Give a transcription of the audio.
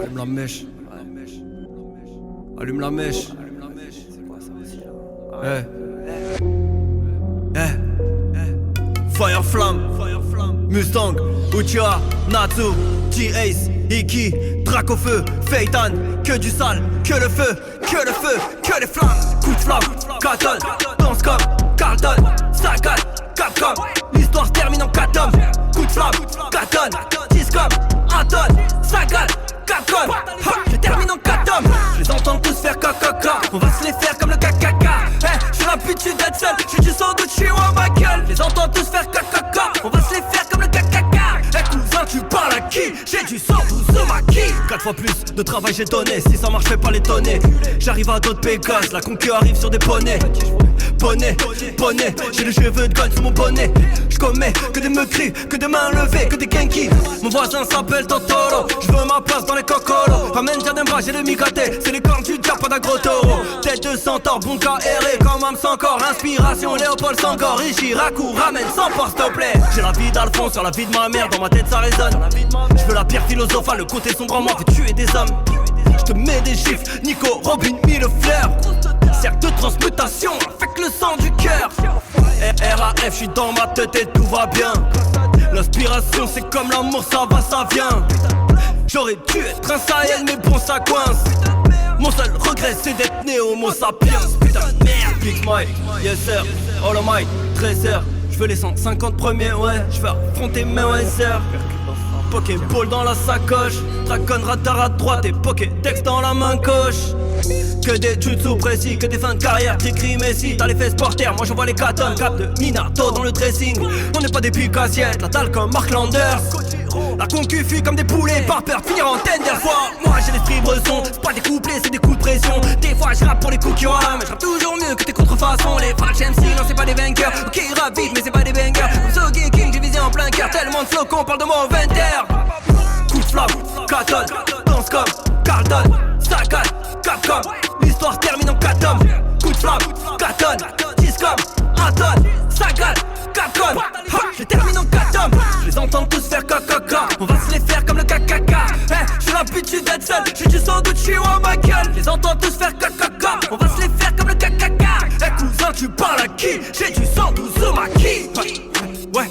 Allume la mèche. Allume la mèche. Eh. Fire Flamme, Mustang, Uchiha, Natsu, T-Ace, Iki, Dracofeu, Phaeton. Que du sale, que le feu, que le feu, que les flammes. Coup de flamme, Katon, danse comme Carlton, Sagan, Capcom. L'histoire se termine en 4 tomes. Coup de flamme, Katon, Discom, Anton, Sagan, Capcom. Je termine en 4 tomes. Je les entends tous faire caca. On va se les faire comme le KKK. J'ai l'habitude d'être seul, j'ai du sang de Gucci ou ma gueule. Je les entends tous faire caca. On va se les faire comme le KKK. Cousin, tu parles à qui? J'ai du sang Uzumaki. 4 fois plus de travail j'ai donné. Si ça marche, fais pas l'étonner. J'arrive à d'autres Pégases, la conquête arrive sur des poneys. Bonnet, j'ai les cheveux de gogne sous mon bonnet. J'commets que des meurtris, que des mains levées, que des genki. Mon voisin s'appelle Totoro. J'veux ma place dans les cocolos. Ramène Jademba, j'ai le Mikate. C'est les cornes du diable, pas d'un gros taureau. Tête de centaure, bon cas erré comme âme sans corps. Inspiration, Léopold Sangor, Ishiraku. Ramène sans port, s'il te plaît. J'ai la vie d'Alphonse sur la vie de ma mère. Dans ma tête ça résonne. J'veux la pierre philosophale, le côté sombre en moi fait tuer des hommes. J'te mets des gifs, Nico, Robin, mille fleurs. Cercle de transmutation, avec le sang du cœur. RAF, j'suis dans ma tête et tout va bien. L'inspiration c'est comme l'amour, ça va, ça vient. J'aurais dû être un Sahel mais bon ça coince. Mon seul regret c'est d'être né homo sapiens. Putain de merde. Big Mike, yes sir, All Might, Tracer. J'veux les 150 premiers, ouais. J'vais affronter mes sœurs. Pokéball dans la sacoche, Dragon radar à droite et Pokédex dans la main gauche. Que des jutsu précis, que des fins de carrière, j'écris Messi. T'as les fesses par terre, moi j'envoie les katons. Cap de Minato dans le dressing. On n'est pas des piques assiettes, la dalle comme Mark Landers. La concu fuit comme des poulets, par peur de finir en tender. Moi j'ai l'esprit bresson, c'est pas des couplets, c'est des coups de pression. Des fois je rappe pour les coups qui rament, mais je rappe toujours mieux que tes contrefaçons. Les French MC, non c'est pas des vainqueurs. Ok ils rappent vite mais c'est pas des bangers. Comme Sogi King, j'ai visé en plein cœur. Tellement de flocons, parle de moi au 20h. Coup de flamme, Katon, danse comme Carlton, Sagan, Capcom. L'histoire se termine en 4 tomes. Coup de flamme, Katon, Discom, Anton, Sagan, Capcom. Je termine en 4 tomes. Je les entends tous faire caca. On va se les faire comme le KKK. J'ai l'habitude d'être seul, j'ai du sang de Chihuahua ma gueule. Je les entends tous faire caca. On va se les faire comme le KKK. Cousin, tu parles à qui? J'ai du sang d'Uzumaki. Ouais.